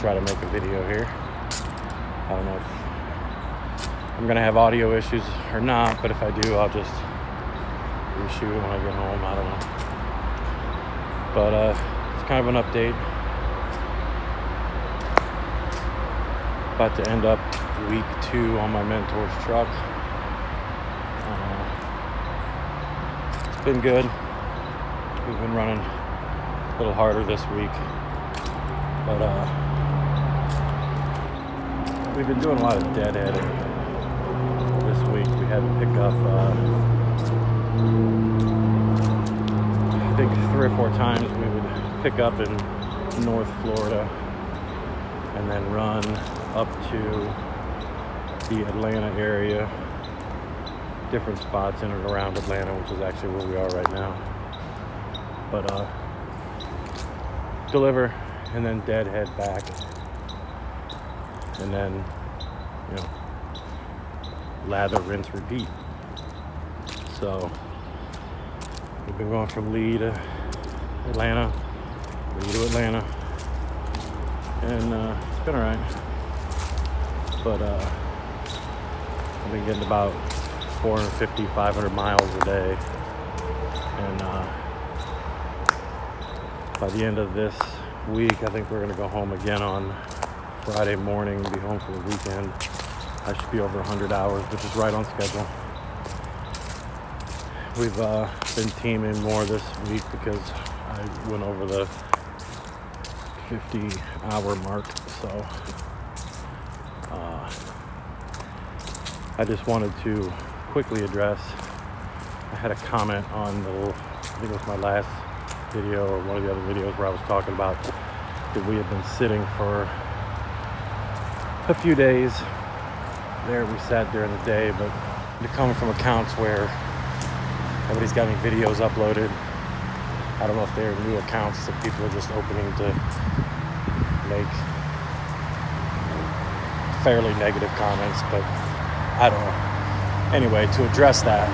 try to make a video here. I don't know if I'm gonna have audio issues or not, but if I do, I'll just reshoot it when I get home. I don't know. But it's kind of an update. About to end up week 2 on my mentor's truck. It's been good. We've been running a little harder this week, but we've been doing a lot of deadheading this week. We had to pick up I think 3 or 4 times. We would pick up in North Florida and then run up to the Atlanta area, different spots in and around Atlanta, which is actually where we are right now. But deliver and then deadhead back, and then lather, rinse, repeat. So we've been going from Lee to Atlanta, and it's been alright. But I've been getting about 450, 500 miles a day, and by the end of this week, I think we're going to go home again on Friday morning, be home for the weekend. I should be over 100 hours, which is right on schedule. We've been teaming more this week because I went over the 50-hour mark, so I just wanted to quickly address, I had a comment on I think it was my last video or one of the other videos where I was talking about that we have been sitting for a few days. There we sat during the day, but they're coming from accounts where nobody's got any videos uploaded. I don't know if they're new accounts that people are just opening to make fairly negative comments, but I don't know. Anyway, to address that,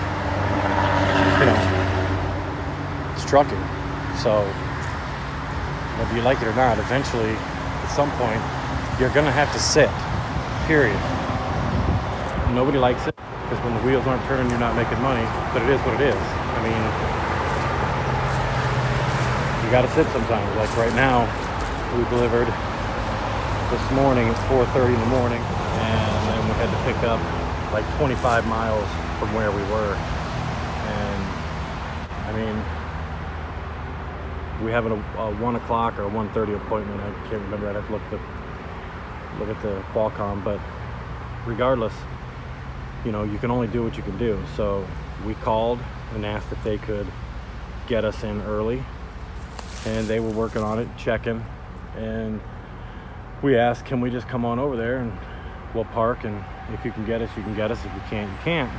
it's trucking. So whether you like it or not, eventually, at some point, you're gonna have to sit, period. Nobody likes it, because when the wheels aren't turning, you're not making money, but it is what it is. I mean, you gotta sit sometimes. Like right now, we delivered this morning at 4:30 in the morning, and then we had to pick up like 25 miles from where we were. And I mean, we have a 1 o'clock or 1:30 appointment. I can't remember. I'd have to look at the Qualcomm, but regardless, you can only do what you can do. So we called and asked if they could get us in early, and they were working on it, checking, and we asked, can we just come on over there and we'll park, and if you can get us, you can get us. If you can't, you can't.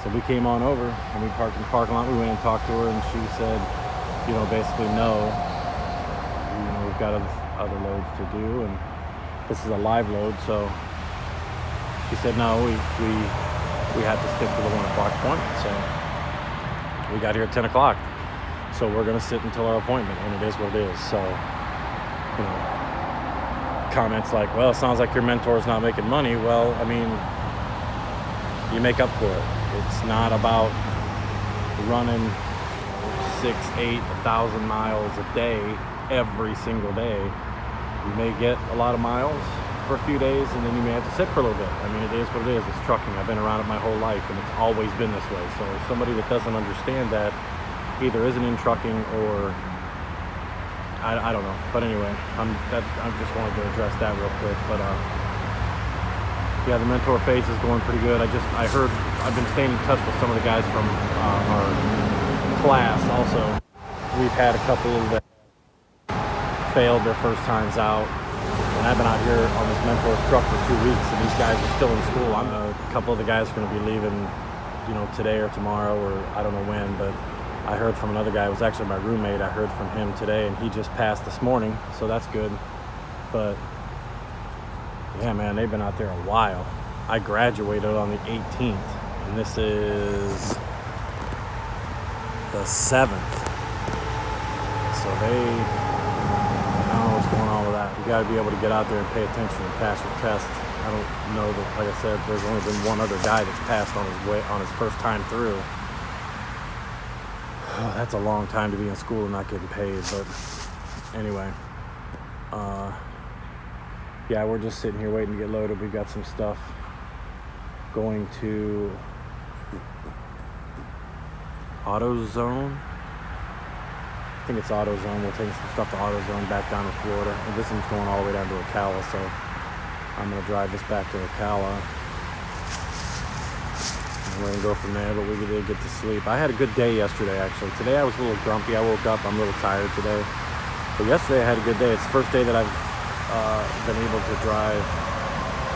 So we came on over and we parked in the parking lot. We went and talked to her, and she said, basically no. We've got other loads to do, and this is a live load, so she said no, we had to stick to the 1 o'clock appointment. So we got here at 10 o'clock. So we're gonna sit until our appointment, and it is what it is. So, comments like, well, it sounds like your mentor's not making money. Well, I mean, you make up for it. It's not about running 6, 8, 1,000 miles a day every single day. You may get a lot of miles for a few days, and then you may have to sit for a little bit. I mean, it is what it is. It's trucking. I've been around it my whole life, and it's always been this way. So somebody that doesn't understand that either isn't in trucking or I don't know. But anyway, I just wanted to address that real quick. But yeah, the mentor phase is going pretty good. I've been staying in touch with some of the guys from our class also. We've had a couple that failed their first times out, and I've been out here on this mentor's truck for 2 weeks, and these guys are still in school. A couple of the guys are going to be leaving, today or tomorrow, or I don't know when, but I heard from another guy. It was actually my roommate. I heard from him today, and he just passed this morning, so that's good. But yeah, man, they've been out there a while. I graduated on the 18th, and this is the 7th. So I don't know what's going on with that. You got to be able to get out there and pay attention and pass your test. I don't know that, like I said, there's only been one other guy that's passed on his first time through. Oh, that's a long time to be in school and not getting paid. But anyway, yeah, we're just sitting here waiting to get loaded. We got some stuff going to AutoZone. I think it's AutoZone. We're taking some stuff to AutoZone back down in Florida. And this one's going all the way down to Ocala, so I'm going to drive this back to Ocala. And we're going to go from there, but we did get to sleep. I had a good day yesterday, actually. Today I was a little grumpy. I woke up. I'm a little tired today. But yesterday I had a good day. It's the first day that I've been able to drive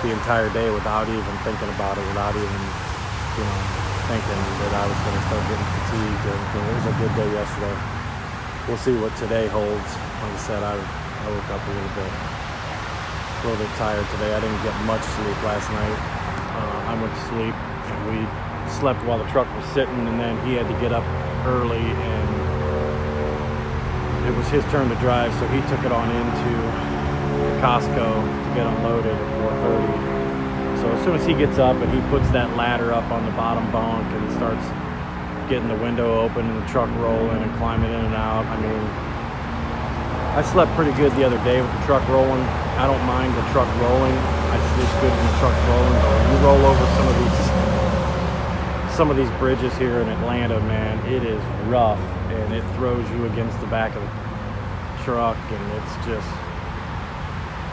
the entire day without even thinking about it, without even, thinking that I was going to start getting fatigued or anything. It was a good day yesterday. We'll see what today holds. Like I said, I woke up a little bit tired today. I didn't get much sleep last night. I went to sleep and we slept while the truck was sitting, and then he had to get up early and it was his turn to drive, so he took it on into Costco to get unloaded at 4:30. So as soon as he gets up and he puts that ladder up on the bottom bunk and starts getting the window open and the truck rolling and climbing in and out, I mean, I slept pretty good the other day with the truck rolling. I don't mind the truck rolling. I sleep good when the truck's rolling, but when you roll over some of these bridges here in Atlanta, man, it is rough and it throws you against the back of the truck, and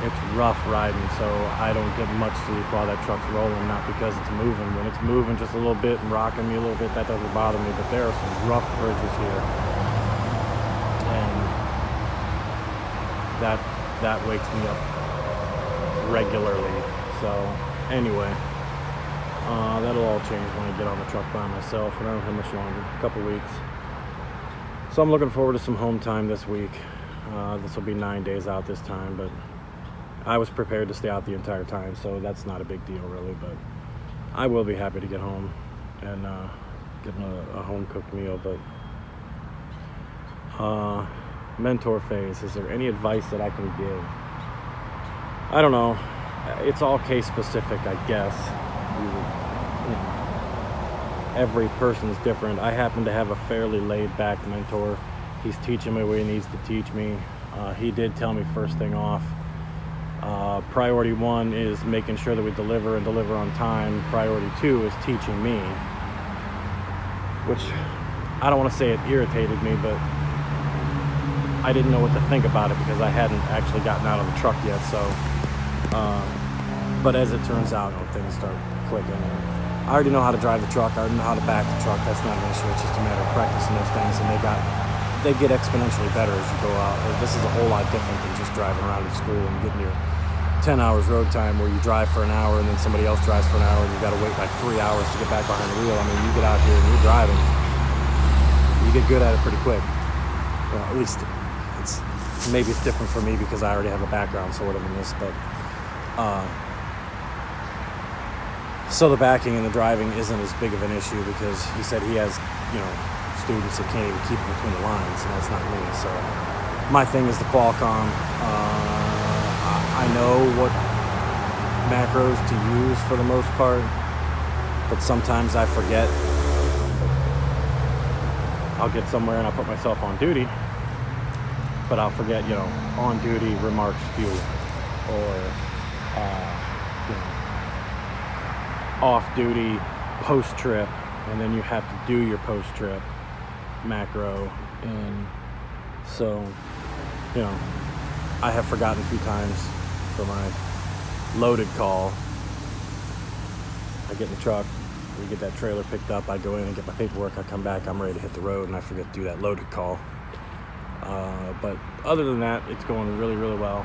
it's rough riding. So I don't get much sleep while that truck's rolling, not because it's moving. When it's moving just a little bit and rocking me a little bit, that doesn't bother me, but there are some rough bridges here, and that wakes me up regularly. So anyway, that'll all change when I get on the truck by myself, and I don't have much longer, a couple weeks. So I'm looking forward to some home time this week. This will be 9 days out this time, but I was prepared to stay out the entire time, so that's not a big deal really. But I will be happy to get home and get a home-cooked meal. But mentor phase, is there any advice that I can give? I don't know. It's all case specific, I guess. Every person's different. I happen to have a fairly laid-back mentor. He's teaching me what he needs to teach me. He did tell me first thing off, priority 1 is making sure that we deliver on time. Priority 2 is teaching me, which I don't want to say it irritated me, but I didn't know what to think about it because I hadn't actually gotten out of the truck yet. So, but as it turns out, things start clicking. And I already know how to drive the truck. I already know how to back the truck. That's not an issue. It's just a matter of practicing those things, and they get exponentially better as you go out. This is a whole lot different than just driving around in school and getting your 10 hours road time where you drive for an hour and then somebody else drives for an hour and you got to wait like 3 hours to get back behind the wheel. I mean, you get out here and you're driving, you get good at it pretty quick. Well, at least maybe it's different for me because I already have a background sort of in this, but so the backing and the driving isn't as big of an issue because he said he has, students that can't even keep it between the lines, and that's not me. So my thing is the Qualcomm. I know what macros to use for the most part, but sometimes I forget. I'll get somewhere and I'll put myself on duty, but I'll forget, on duty remarks fuel, or off duty post trip, and then you have to do your post trip macro. And so I have forgotten a few times for my loaded call. I get in the truck, we get that trailer picked up, I go in and get my paperwork, I come back, I'm ready to hit the road, and I forget to do that loaded call. But other than that, it's going really, really well.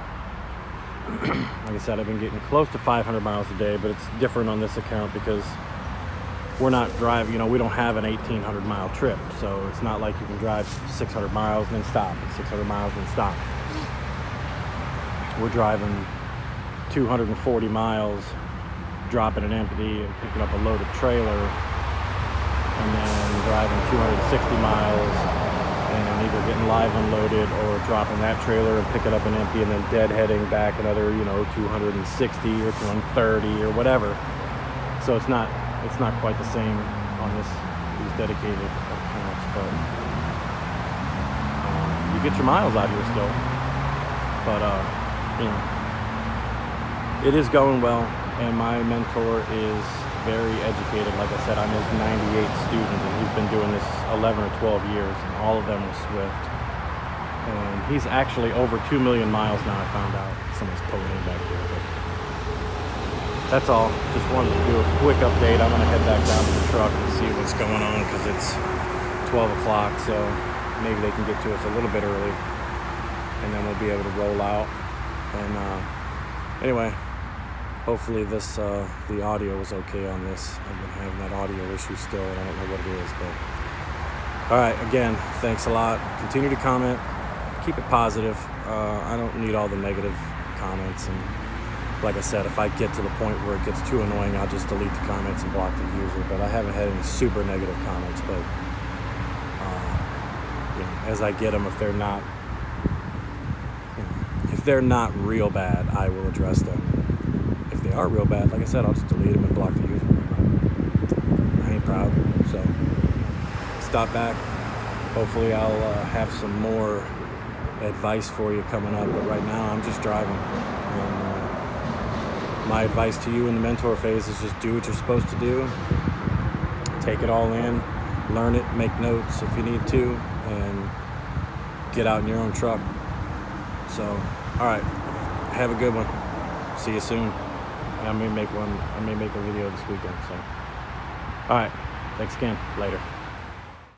Like I said, I've been getting close to 500 miles a day, but it's different on this account because we're not driving, we don't have an 1,800 mile trip. So it's not like you can drive 600 miles and then stop, and 600 miles and stop. We're driving 240 miles, dropping it empty and picking up a loaded trailer, and then driving 260 miles and either getting live unloaded or dropping that trailer and picking up an empty and then deadheading back another, 260 or 130 or whatever. So it's not quite the same on these dedicated accounts, but you get your miles out here still. But it is going well, and my mentor is very educated. Like I said, I'm his 98th student, and he's been doing this 11 or 12 years, and all of them were Swift. And he's actually over 2 million miles now, I found out. Somebody's pulling in back here, but that's all. Just wanted to do a quick update. I'm going to head back down to the truck and see what's going on, because it's 12 o'clock, so maybe they can get to us a little bit early, and then we'll be able to roll out. And anyway, hopefully the audio was okay on this. I've been having that audio issue still, and I don't know what it is, but all right, again, thanks a lot. Continue to comment, keep it positive. I don't need all the negative comments, and like I said, if I get to the point where it gets too annoying, I'll just delete the comments and block the user. But I haven't had any super negative comments, but as I get them, if they're not real bad, I will address them. If they are real bad, like I said, I'll just delete them and block the user. I ain't proud, so stop back. Hopefully I'll have some more advice for you coming up, but right now I'm just driving. And my advice to you in the mentor phase is just do what you're supposed to do. Take it all in, learn it, make notes if you need to, and get out in your own truck. So, all right, have a good one. See you soon. I may make a video this weekend. So, all right, thanks again. Later.